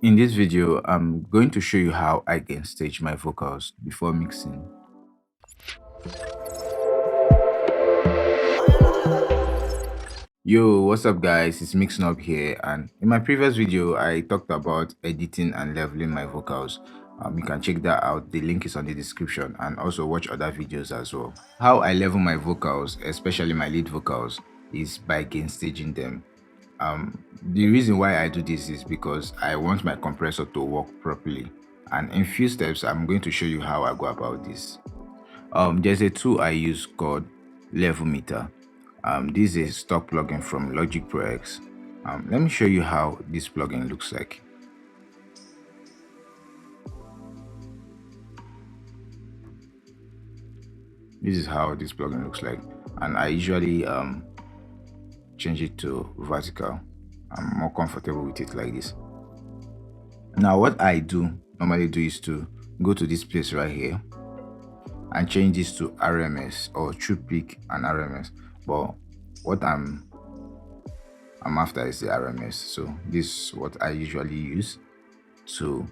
In this video, I'm going to show you how I can stage my vocals before mixing. Yo, what's up guys? It's Mixing Up here, and in my previous video, I talked about editing and leveling my vocals. You can check that out. The link is on the description, and also watch other videos as well. How I level my vocals, especially my lead vocals, is by gain staging them. The reason why I do this is because I want my compressor to work properly, and in few steps I'm going to show you how I go about this. There's a tool I use called level meter. This is a stock plugin from Logic Pro X. Let me show you how this plugin looks like. This is how this plugin looks like, and I usually change it to vertical. I'm more comfortable with it like this. Now what I normally do is to go to this place right here and change this to RMS or true peak and RMS. But what I'm after is the RMS. So this is what I usually use to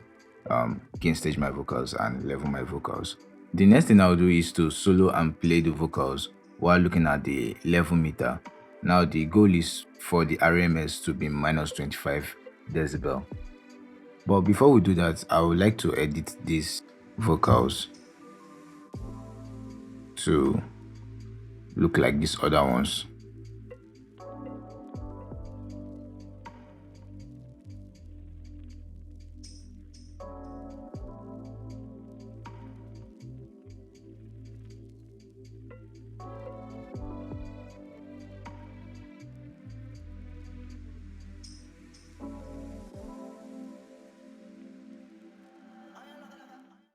gain stage my vocals and level my vocals. The next thing I'll do is to solo and play the vocals while looking at the level meter. Now the goal is for the RMS to be minus 25 decibel. But before we do that, I would like to edit these vocals to look like these other ones.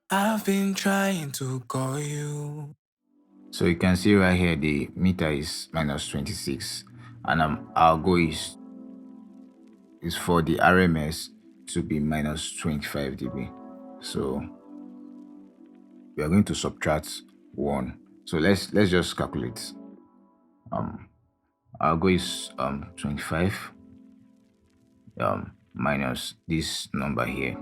I've been trying to call you. So you can see right here the meter is minus 26, and our goal is for the RMS to be minus 25 dB. So we are going to subtract 1. So let's just calculate. Our goal is 25 minus this number here.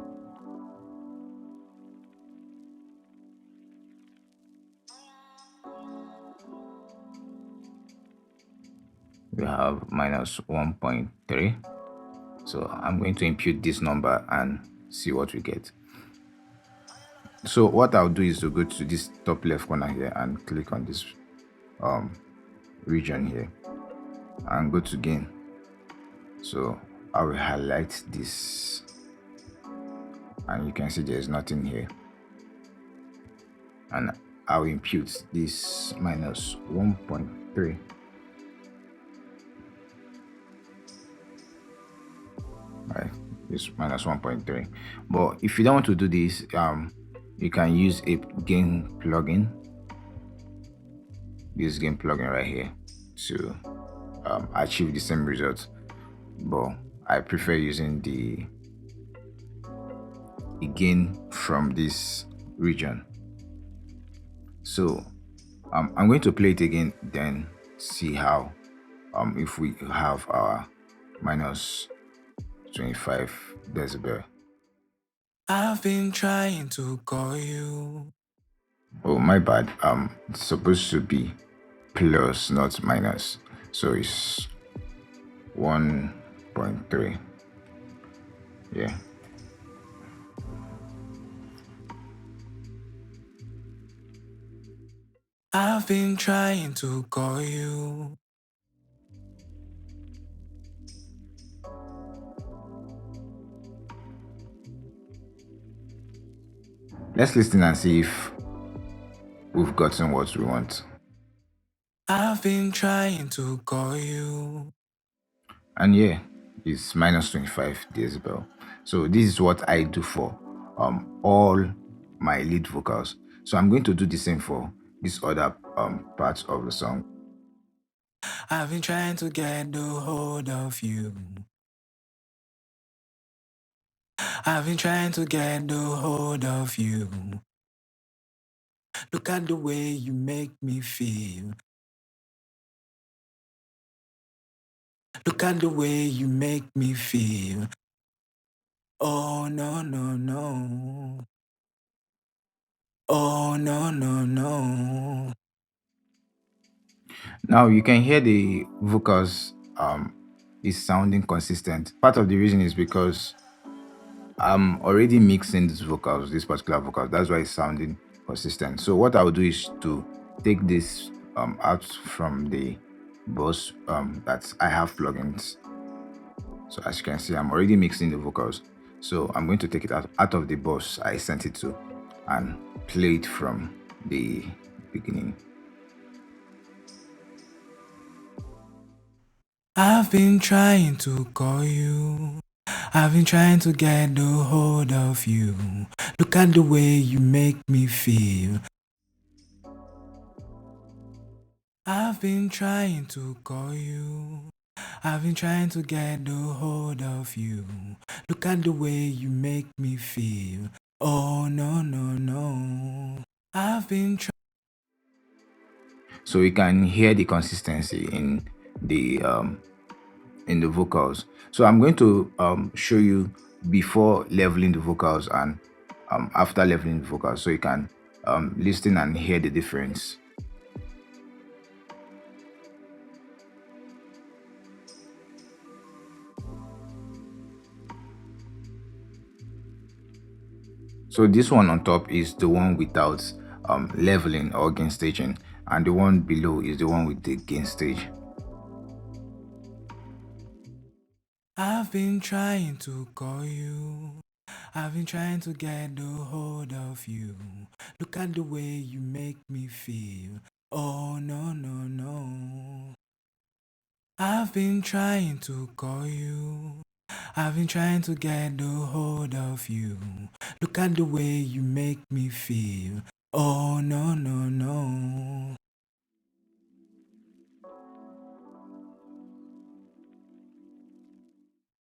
We have minus 1.3. So I'm going to impute this number and see what we get. So what I'll do is to go to this top left corner here and click on this region here and go to gain. So I will highlight this, and you can see there's nothing here, and I'll impute this minus 1.3. Right, this minus 1.3. But if you don't want to do this, you can use a gain plugin, this gain plugin right here, to achieve the same result. But I prefer using the gain from this region. So I'm going to play it again, then see how if we have our minus 25 decibel. I've been trying to call you. Oh, my bad. It's supposed to be plus, not minus. So it's 1.3. Yeah. I've been trying to call you. Let's listen and see if we've gotten what we want. I've been trying to call you. And yeah, it's minus 25 decibel. So this is what I do for all my lead vocals. So I'm going to do the same for this other parts of the song. I've been trying to get a hold of you. I've been trying to get a hold of you. Look at the way you make me feel. Look at the way you make me feel. Oh no, no, no. Oh, no, no, no. Now you can hear the vocals is sounding consistent. Part of the reason is because I'm already mixing these particular vocals. That's why it's sounding consistent. So what I'll do is to take this out from the bus that I have plugins. So as you can see, I'm already mixing the vocals. So I'm going to take it out of the bus I sent it to and play it from the beginning. I've been trying to call you. I've been trying to get a hold of you. Look at the way you make me feel. I've been trying to call you. I've been trying to get a hold of you. Look at the way you make me feel. Oh, no, no, no. I've been trying. So you can hear the consistency the in the vocals. So I'm going to show you before leveling the vocals and after leveling the vocals, so you can listen and hear the difference. So this one on top is the one without leveling or gain staging, and the one below is the one with the gain stage. I've been trying to call you. I've been trying to get a hold of you. Look at the way you make me feel. Oh, no, no, no. I've been trying to call you. I've been trying to get a hold of you. Look at the way you make me feel. Oh, no, no, no.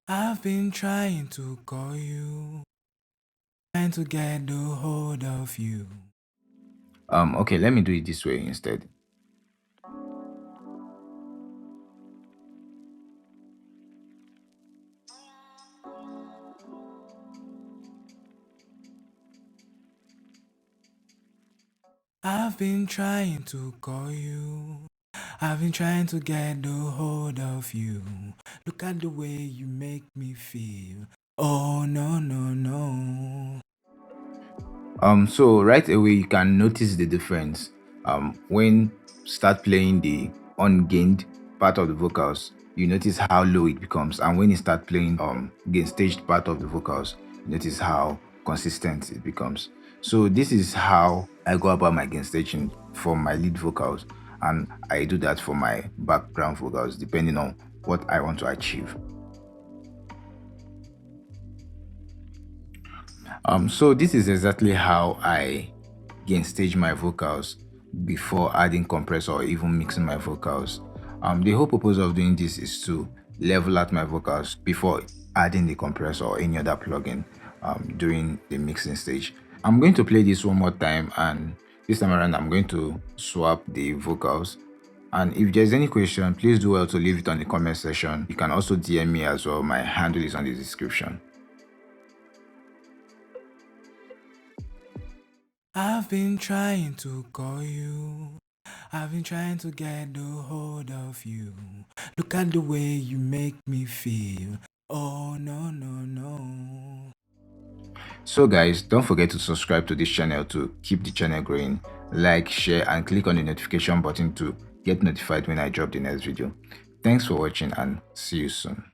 I've been trying to call you. Trying to get a hold of you. Okay, let me do it this way instead. I've been trying to call you. I've been trying to get a hold of you. Look at the way you make me feel. Oh, no, no, no. So right away you can notice the difference. When start playing the ungained part of the vocals, you notice how low it becomes, and when you start playing gain staged part of the vocals, you notice how consistent it becomes. So this is how I go about my gain staging for my lead vocals, and I do that for my background vocals depending on what I want to achieve. So this is exactly how I gain stage my vocals before adding compressor or even mixing my vocals. The whole purpose of doing this is to level out my vocals before adding the compressor or any other plugin during the mixing stage. I'm going to play this one more time, and this time around I'm going to swap the vocals. And if there's any question, please do well to leave it on the comment section. You can also DM me as well. My handle is on the description. I've been trying to call you. I've been trying to get a hold of you. Look at the way you make me feel. Oh, no, no, no. So guys, don't forget to subscribe to this channel to keep the channel growing. Like, share, and click on the notification button to get notified when I drop the next video. Thanks for watching, and see you soon.